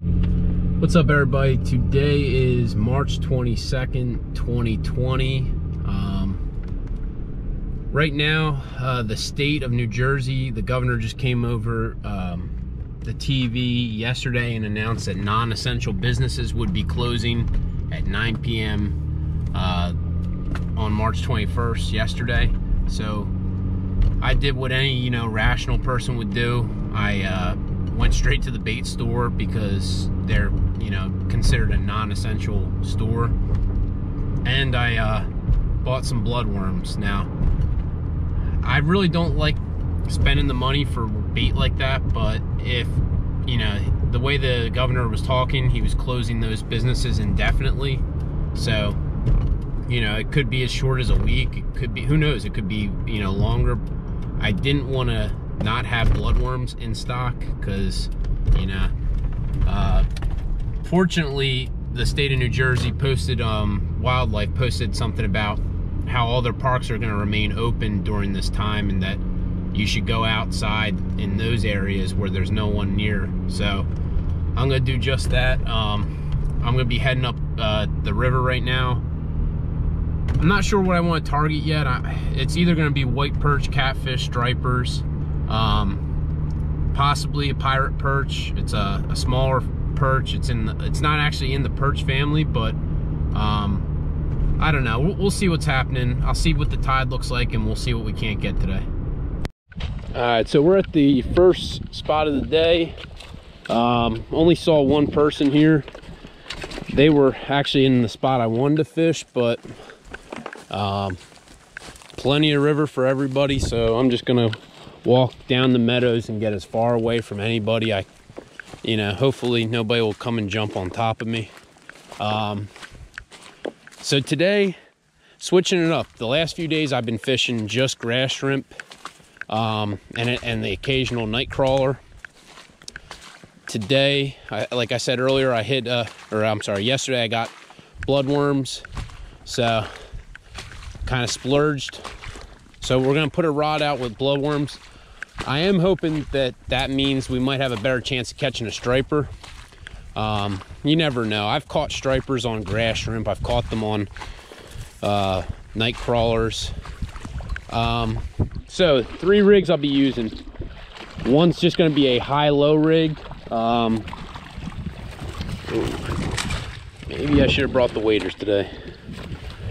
What's up, everybody? Today is March 22nd, 2020. Right now, the state of New Jersey, the governor just came over the TV yesterday and announced that non-essential businesses would be closing at 9 p.m. On March 21st, yesterday. So I did what any, rational person would do. I went straight to the bait store because they're, considered a non-essential store. And I bought some bloodworms. Now, I really don't like spending the money for bait like that, but if, the way the governor was talking, he was closing those businesses indefinitely. So, it could be as short as a week. It could be, who knows, it could be, longer. I didn't want to not have bloodworms in stock because, fortunately, the state of New Jersey posted, Wildlife posted something about how all their parks are going to remain open during this time and that you should go outside in those areas where there's no one near. So I'm going to do just that. I'm going to be heading up the river right now. I'm not sure what I want to target yet. It's either going to be white perch, catfish, stripers, possibly a pirate perch. It's a smaller perch. It's not actually in the perch family, but I don't know. We'll see what's happening. I'll see what the tide looks like, and we'll see what we can't get today. All right, so we're at the first spot of the day. Only saw one person here. They were actually in the spot I wanted to fish, but plenty of river for everybody, so I'm just gonna walk down the meadows and get as far away from anybody. Hopefully nobody will come and jump on top of me. So today, switching it up. The last few days I've been fishing just grass shrimp and the occasional night crawler. Today, like I said earlier, yesterday I got bloodworms, so kind of splurged. So we're gonna put a rod out with bloodworms. I am hoping that means we might have a better chance of catching a striper. You never know. I've caught stripers on grass shrimp. I've caught them on night crawlers. So 3 rigs I'll be using. One's just going to be a high-low rig. Maybe I should have brought the waders today.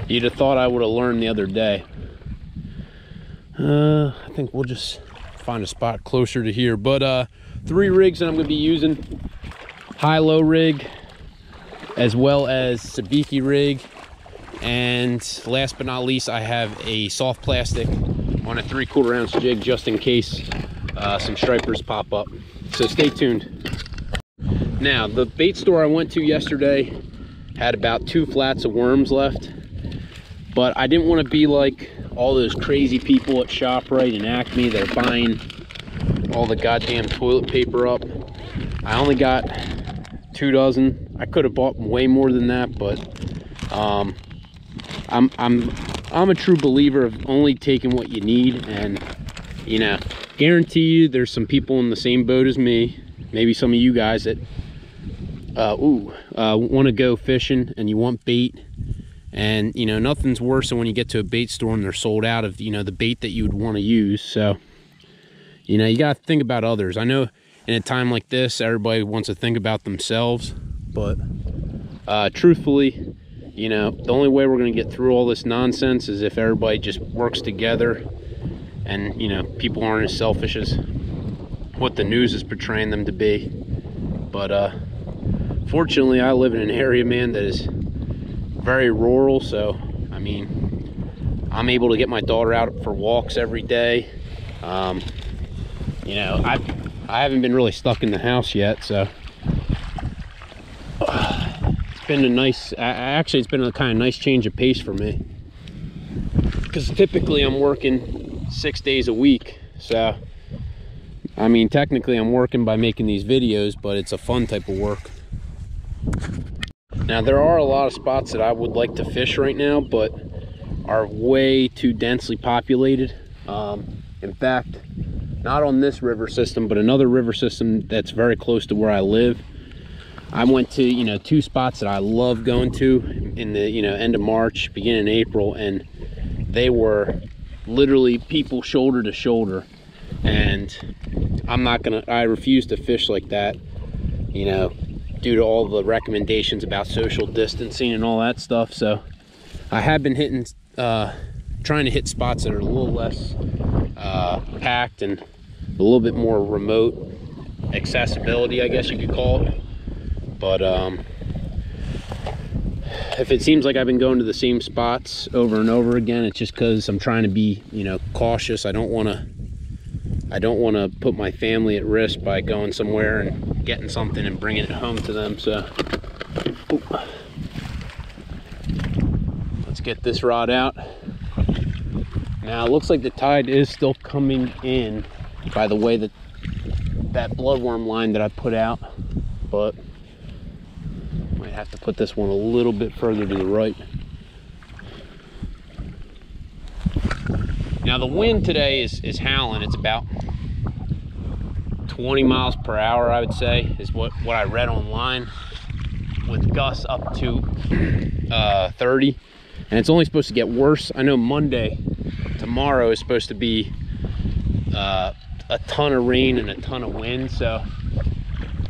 You'd have thought I would have learned the other day. I think we'll just find a spot closer to here. But 3 rigs that I'm going to be using. High-low rig, as well as Sabiki rig, and last but not least, I have a soft plastic on a 3/4 ounce jig just in case some stripers pop up. So stay tuned. Now, the bait store I went to yesterday had about 2 flats of worms left, but I didn't want to be like all those crazy people at ShopRite and Acme that are buying all the goddamn toilet paper up. I only got 2 dozen. I could have bought way more than that, but I'm a true believer of only taking what you need, and guarantee you there's some people in the same boat as me, maybe some of you guys that want to go fishing and you want bait, and nothing's worse than when you get to a bait store and they're sold out of the bait that you would want to use. So you got to think about others. I know in a time like this, everybody wants to think about themselves, but truthfully, the only way we're going to get through all this nonsense is if everybody just works together and, people aren't as selfish as what the news is portraying them to be. But fortunately, I live in an area, man, that is very rural, so, I'm able to get my daughter out for walks every day. I haven't been really stuck in the house yet, so it's been a nice, actually it's been a kind of nice change of pace for me, because typically I'm working 6 days a week. So technically I'm working by making these videos, but it's a fun type of work. Now, there are a lot of spots that I would like to fish right now, but are way too densely populated. In fact, not on this river system, but another river system that's very close to where I live. I went to, you know, 2 spots that I love going to in the, you know, end of March, beginning of April, and they were literally people shoulder to shoulder. And I refuse to fish like that, you know, due to all the recommendations about social distancing and all that stuff. So I have been hitting, trying to hit spots that are a little less packed and a little bit more remote accessibility, I guess you could call it. But if it seems like I've been going to the same spots over and over again, it's just because I'm trying to be, you know, cautious. I don't want to put my family at risk by going somewhere and getting something and bringing it home to them. So let's get this rod out. Now it looks like the tide is still coming in by the way that bloodworm line that I put out, but might have to put this one a little bit further to the right. Now the wind today is howling. It's about 20 miles per hour, I would say, is what I read online, with gusts up to 30, and it's only supposed to get worse. I know tomorrow is supposed to be a ton of rain and a ton of wind, so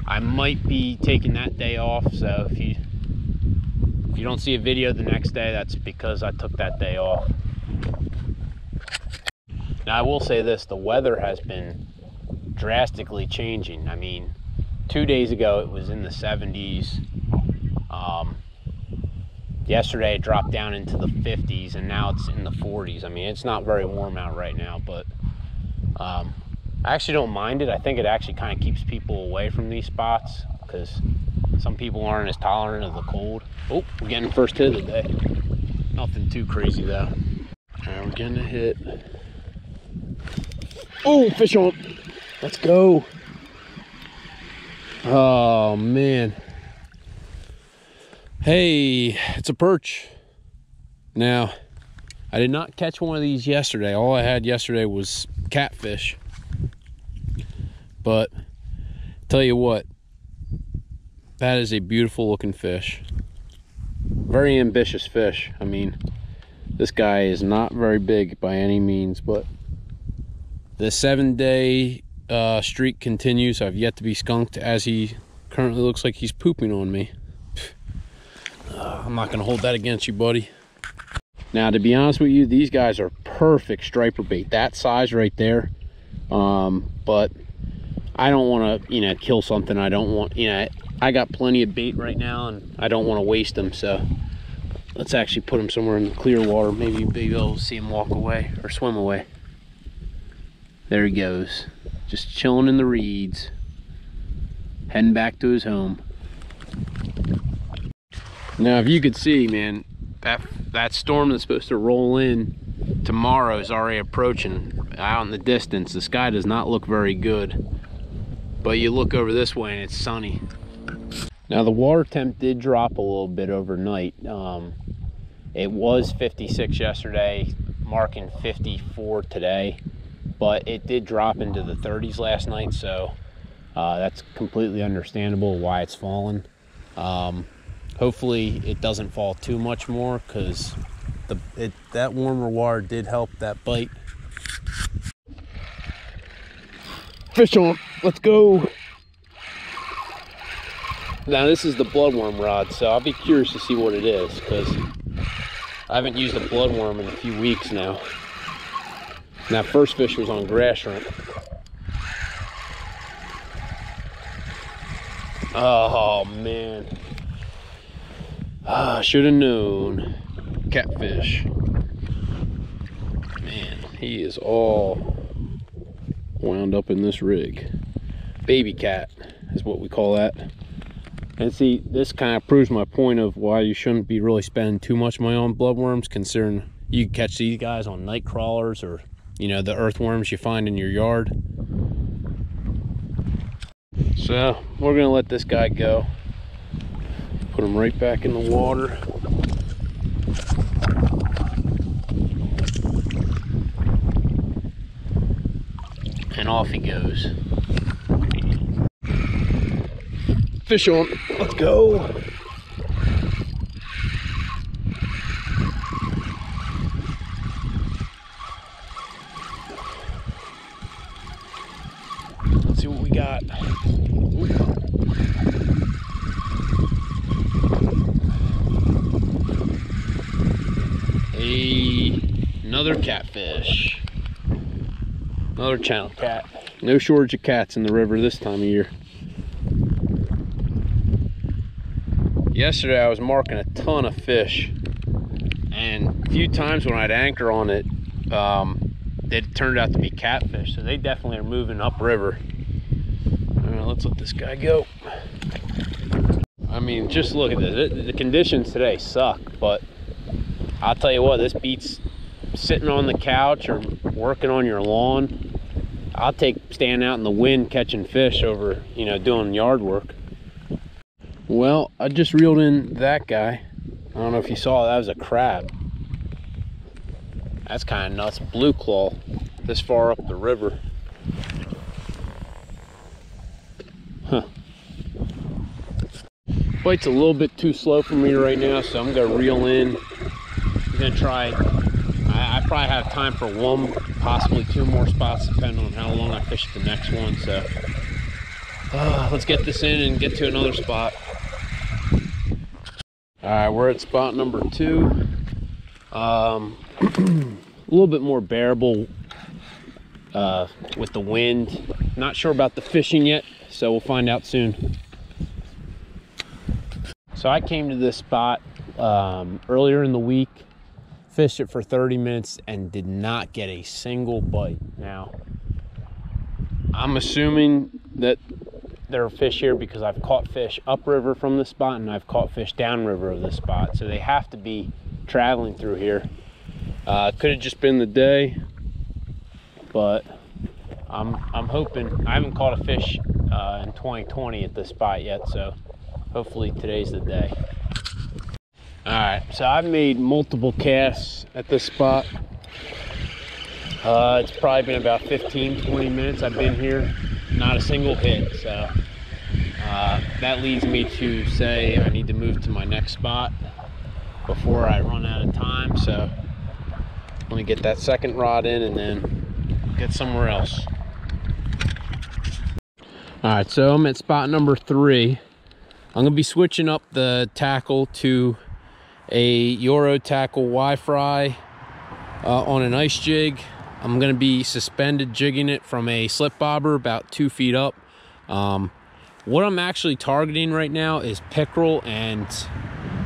I might be taking that day off. So if you don't see a video the next day, that's because I took that day off. Now I will say this, the weather has been drastically changing. I mean, 2 days ago it was in the 70s. Yesterday it dropped down into the 50s, and now it's in the 40s. I mean, it's not very warm out right now, but I actually don't mind it. I think it actually kind of keeps people away from these spots, because some people aren't as tolerant of the cold. Oh, we're getting the first hit of the day. Nothing too crazy though. All right, we're getting a hit. Oh, fish on. Let's go. Oh man. Hey, it's a perch. Now, I did not catch one of these yesterday. All I had yesterday was catfish. But tell you what, that is a beautiful looking fish. Very ambitious fish. I mean, this guy is not very big by any means, but the 7-day streak continues. I've yet to be skunked, as he currently looks like he's pooping on me. I'm not gonna hold that against you, buddy. Now, to be honest with you, these guys are perfect striper bait, that size right there. But I don't want to, you know, kill something. I don't want, you know, I got plenty of bait right now, and I don't want to waste them. So let's actually put them somewhere in the clear water. Maybe you'll see him walk away or swim away. There he goes, just chilling in the reeds, heading back to his home. Now, if you could see, man, that storm that's supposed to roll in tomorrow is already approaching out in the distance. The sky does not look very good, but you look over this way and it's sunny. Now, the water temp did drop a little bit overnight. It was 56 yesterday, marking 54 today, but it did drop into the 30s last night, so that's completely understandable why it's fallen. Hopefully it doesn't fall too much more, because that warmer water did help that bite. Fish on, let's go. Now this is the bloodworm rod, so I'll be curious to see what it is, because I haven't used a bloodworm in a few weeks now. And that first fish was on grass shrimp. Oh man. Should have known. Catfish. Man, he is all wound up in this rig. Baby cat is what we call that. And see, this kind of proves my point of why you shouldn't be really spending too much money on bloodworms, considering you can catch these guys on night crawlers, or, you know, the earthworms you find in your yard. So we're gonna let this guy go. Put him right back in the water. And off he goes. Fish on. Let's go. Let's see what we got. Another catfish. Another channel cat. No shortage of cats in the river this time of year. Yesterday I was marking a ton of fish, and a few times when I'd anchor on it, it turned out to be catfish, so they definitely are moving upriver. All right, let's let this guy go. I mean, just look at this. The conditions today suck, but I'll tell you what, this beats sitting on the couch or working on your lawn. I'll take staying out in the wind catching fish over, you know, doing yard work. Well, I just reeled in that guy. I don't know if you saw, that was a crab. That's kind of nuts. Blue claw this far up the river. Huh. Bite's a little bit too slow for me right now, so I'm gonna reel in. I'm gonna try. I probably have time for one, possibly two more spots, depending on how long I fish the next one. So let's get this in and get to another spot. All right, we're at spot number 2. A little bit more bearable with the wind. Not sure about the fishing yet, so we'll find out soon. So I came to this spot earlier in the week, fished it for 30 minutes and did not get a single bite. Now, I'm assuming that there are fish here because I've caught fish upriver from this spot and I've caught fish downriver of this spot, so they have to be traveling through here. Could have just been the day, but I'm hoping. I haven't caught a fish in 2020 at this spot yet, so hopefully today's the day. All right, so I've made multiple casts at this spot. It's probably been about 15-20 minutes I've been here, not a single hit. So that leads me to say I need to move to my next spot before I run out of time. So let me get that second rod in and then get somewhere else. All right, so I'm at spot number 3. I'm gonna be switching up the tackle to a Eurotackle Y-Fry on an ice jig. I'm gonna be suspended jigging it from a slip bobber about 2 feet up. What I'm actually targeting right now is pickerel and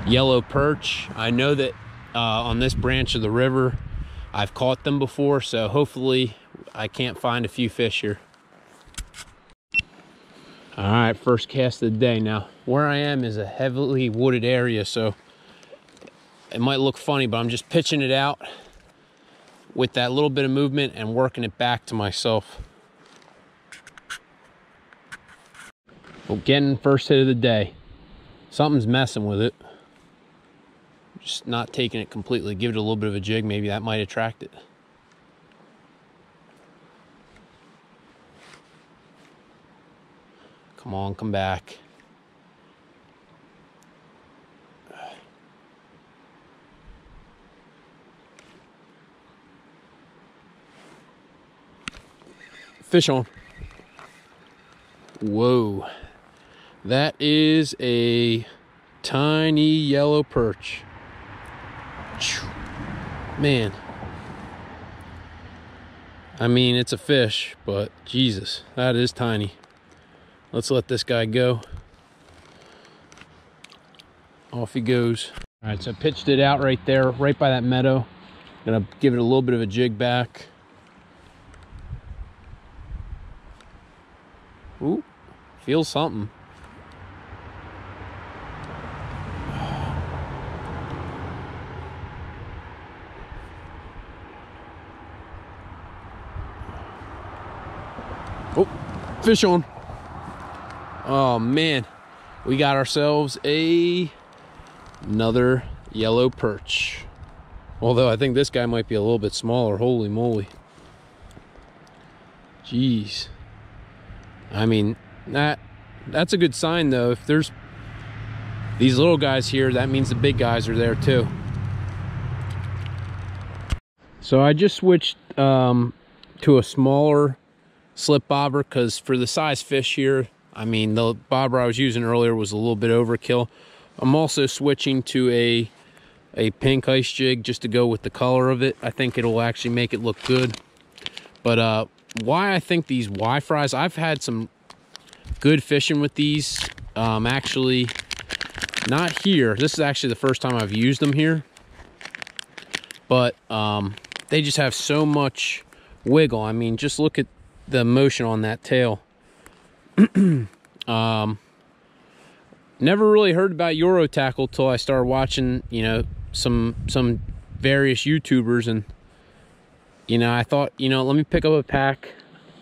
yellow perch. I know that on this branch of the river I've caught them before, so hopefully I can't find a few fish here. All right, first cast of the day. Now, where I am is a heavily wooded area, so it might look funny, but I'm just pitching it out with that little bit of movement and working it back to myself. Well, getting first hit of the day. Something's messing with it. Just not taking it completely. Give it a little bit of a jig, maybe that might attract it. Come on, come back. Fish on. Whoa. That is a tiny yellow perch. Man. I mean, it's a fish, but Jesus, that is tiny. Let's let this guy go. Off he goes. All right, so I pitched it out right there, right by that meadow. Gonna give it a little bit of a jig back. Ooh, feel something. Oh, fish on. Oh man, we got ourselves another yellow perch. Although I think this guy might be a little bit smaller. Holy moly. Jeez. I mean, that That's a good sign though. If there's these little guys here, that means the big guys are there too. So I just switched to a smaller slip bobber because for the size fish here, I mean, the bobber I was using earlier was a little bit overkill. I'm also switching to a pink ice jig just to go with the color of it. I think it'll actually make it look good. But why I think these Y fries, I've had some good fishing with these. Actually, not here. This is actually the first time I've used them here. But they just have so much wiggle. I mean, just look at the motion on that tail. Never really heard about Eurotackle till I started watching, you know, some various YouTubers, and you know, I thought, you know, let me pick up a pack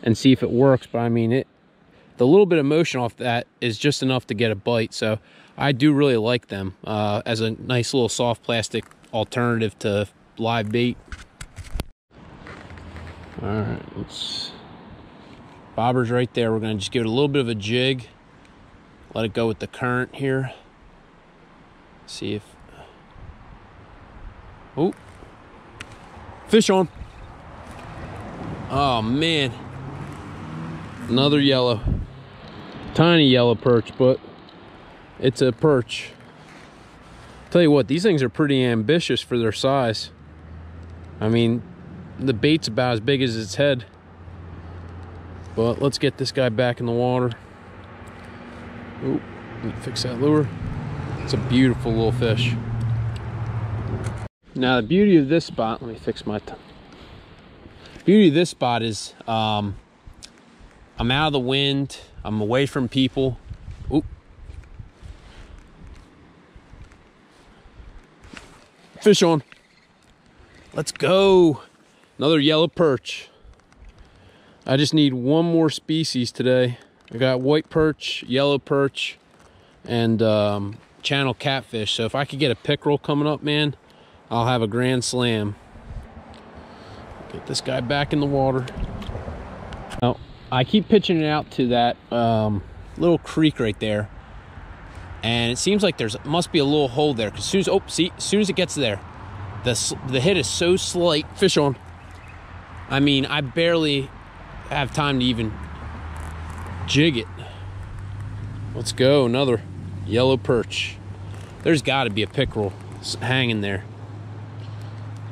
and see if it works. But I mean, the little bit of motion off that is just enough to get a bite. So I do really like them as a nice little soft plastic alternative to live bait. All right, bobber's right there. We're gonna just give it a little bit of a jig, let it go with the current here. See if, oh, fish on. Oh man, another yellow, tiny yellow perch, but it's a perch. Tell you what, these things are pretty ambitious for their size. I mean, the bait's about as big as its head. But let's get this guy back in the water. Oh, let me fix that lure. It's a beautiful little fish. Now the beauty of this spot, let me fix my beauty of this spot is I'm out of the wind, I'm away from people. Oop. Fish on. Let's go. Another yellow perch. I just need one more species today. I got white perch, yellow perch, and channel catfish. So if I could get a pickerel coming up, man, I'll have a grand slam. Get this guy back in the water. Now, I keep pitching it out to that little creek right there. And it seems like there's must be a little hole there. Cause as soon as it gets there, the hit is so slight. Fish on. I mean, I barely have time to even jig it. Let's go, another yellow perch. There's got to be a pickerel hanging there.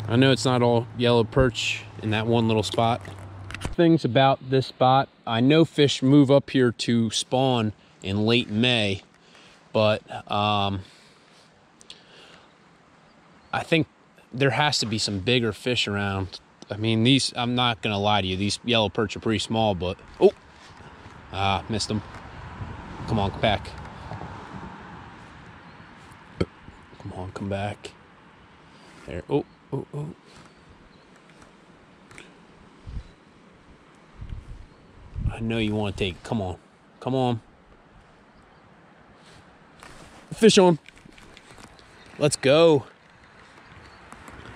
I know it's not all yellow perch in that one little spot. Things about this spot, I know fish move up here to spawn in late May, but I think there has to be some bigger fish around. I mean, these, I'm not gonna lie to you, these yellow perch are pretty small, but oh, missed them. Come on, come back. Come on, come back. There. Oh. I know you want to take. Come on, come on. Fish on. Let's go.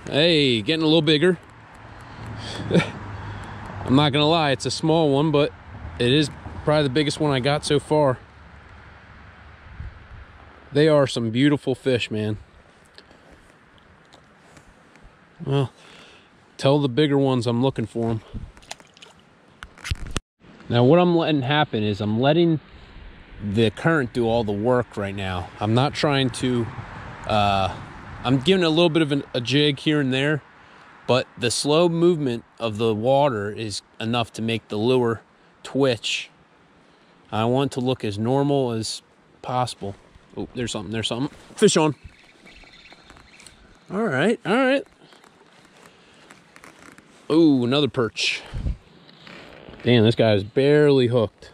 Hey, getting a little bigger. I'm not gonna lie, it's a small one, but it is probably the biggest one I got so far. They are some beautiful fish, man. Well, tell the bigger ones I'm looking for them. Now what I'm letting happen is I'm letting the current do all the work right now. I'm not trying to, I'm giving a little bit of a jig here and there, but the slow movement of the water is enough to make the lure twitch. I want it to look as normal as possible. Oh, there's something. Fish on. All right. Oh, another perch. Damn, this guy is barely hooked.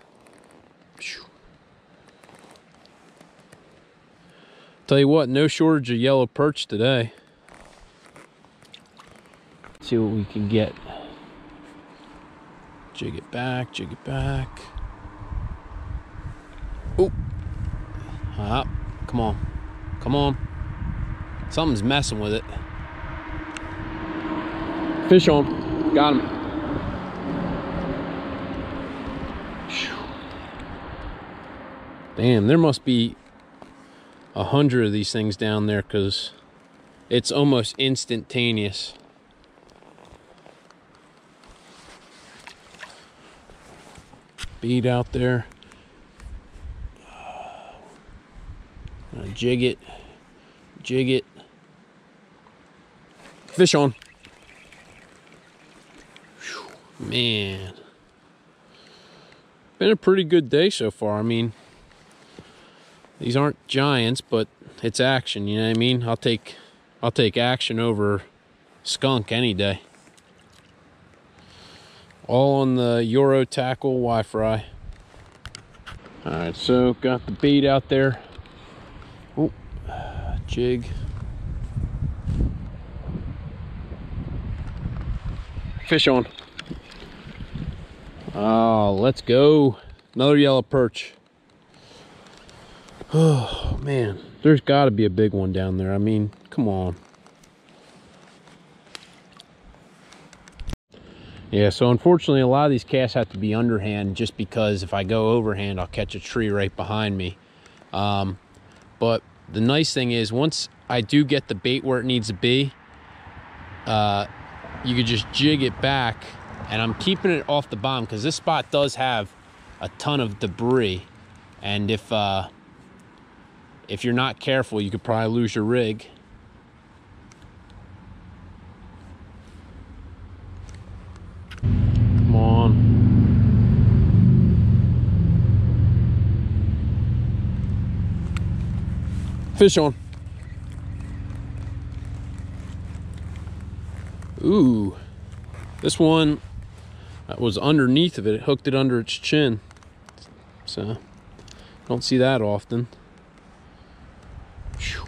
Tell you what, no shortage of yellow perch today. Let's see what we can get. Jig it back. Oh. Come on. Something's messing with it. Fish on. Got him. Damn, there must be 100 of these things down there because it's almost instantaneous. Bead out there. Jig it. Jig it. Fish on. Whew, man. Been a pretty good day so far. I mean, these aren't giants, but it's action, you know what I mean? I'll take action over skunk any day. All on the Eurotackle Y-Fry. Alright, so got the bait out there. Oh, jig. Fish on. Oh, let's go. Another yellow perch. Oh, man. There's got to be a big one down there. I mean, come on. Yeah, so unfortunately, a lot of these casts have to be underhand just because if I go overhand, I'll catch a tree right behind me. But the nice thing is, once I do get the bait where it needs to be, you could just jig it back, and I'm keeping it off the bottom because this spot does have a ton of debris, and if you're not careful, you could probably lose your rig. Come on. Fish on. Ooh, this one that was underneath of it. It hooked it under its chin. So, don't see that often. Whew.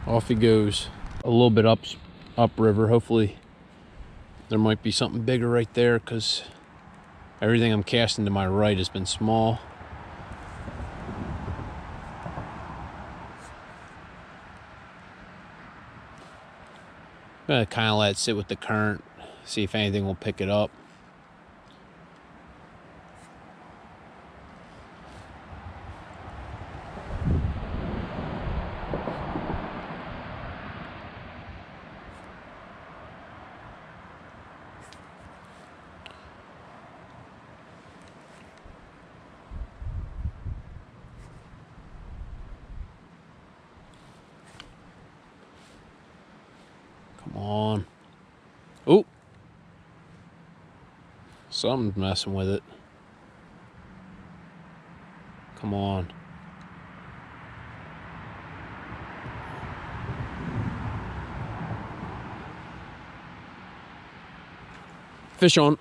Off he goes. A little bit upriver. Hopefully there might be something bigger right there because everything I'm casting to my right has been small. I'm gonna kind of let it sit with the current, see if anything will pick it up. Come on. Oh, something's messing with it. Come on. Fish on.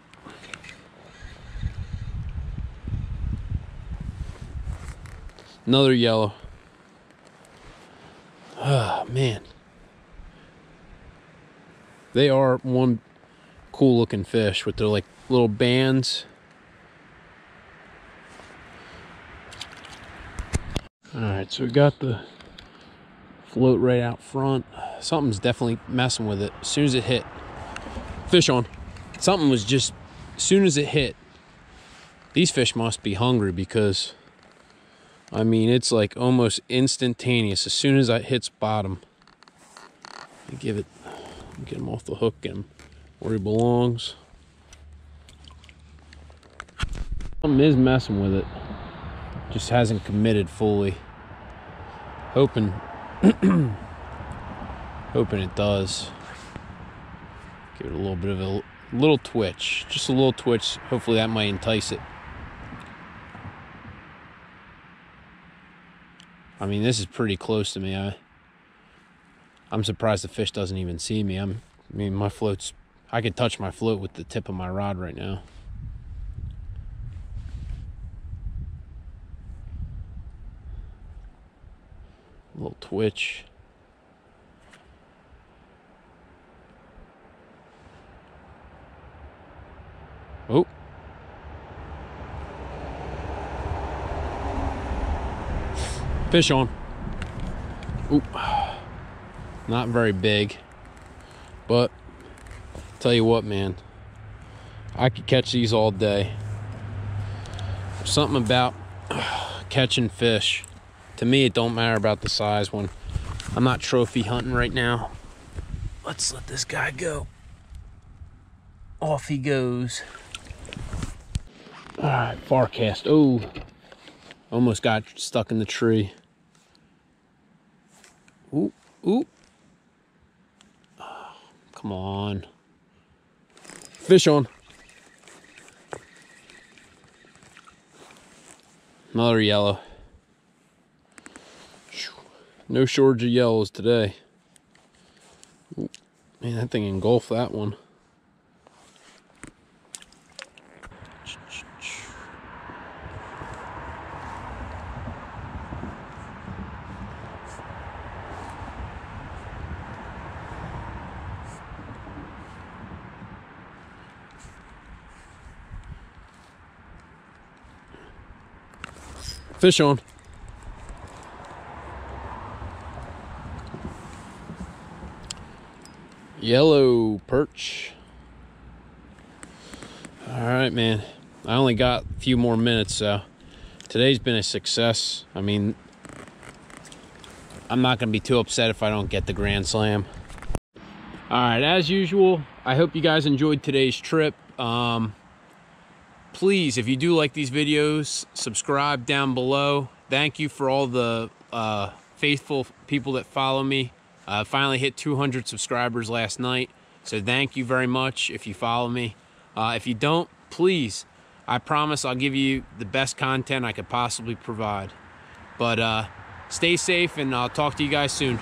Another yellow. Oh, man. They are one cool looking fish with their like little bands. All right, so we got the float right out front. Something's definitely messing with it. As soon as it hit, fish on. Something was just, as soon as it hit, these fish must be hungry because, I mean, it's like almost instantaneous. As soon as it hits bottom, I give it, get him off the hook, get him where he belongs. Something is messing with it. Just hasn't committed fully. Hoping hoping it does. Give it a little bit of a little twitch. Just a little twitch. Hopefully that might entice it. I mean, this is pretty close to me. I'm surprised the fish doesn't even see me. I mean, my float's, I could touch my float with the tip of my rod right now. A little twitch. Oh. Fish on. Ooh. Not very big, but tell you what, man, I could catch these all day. Something about catching fish. To me, it don't matter about the size one. I'm not trophy hunting right now. Let's let this guy go. Off he goes. All right, far cast. Oh, almost got stuck in the tree. Ooh, ooh. Oh, come on. Fish on. Another yellow. No shortage of yellows today. Ooh, man, that thing engulfed that one. Fish on. Yellow perch. All right, man. I only got a few more minutes, so today's been a success. I mean, I'm not going to be too upset if I don't get the Grand Slam. All right, as usual, I hope you guys enjoyed today's trip. Please, if you do like these videos, subscribe down below. Thank you for all the faithful people that follow me. I finally hit 200 subscribers last night, so thank you very much if you follow me. If you don't, please, I promise I'll give you the best content I could possibly provide. But stay safe, and I'll talk to you guys soon.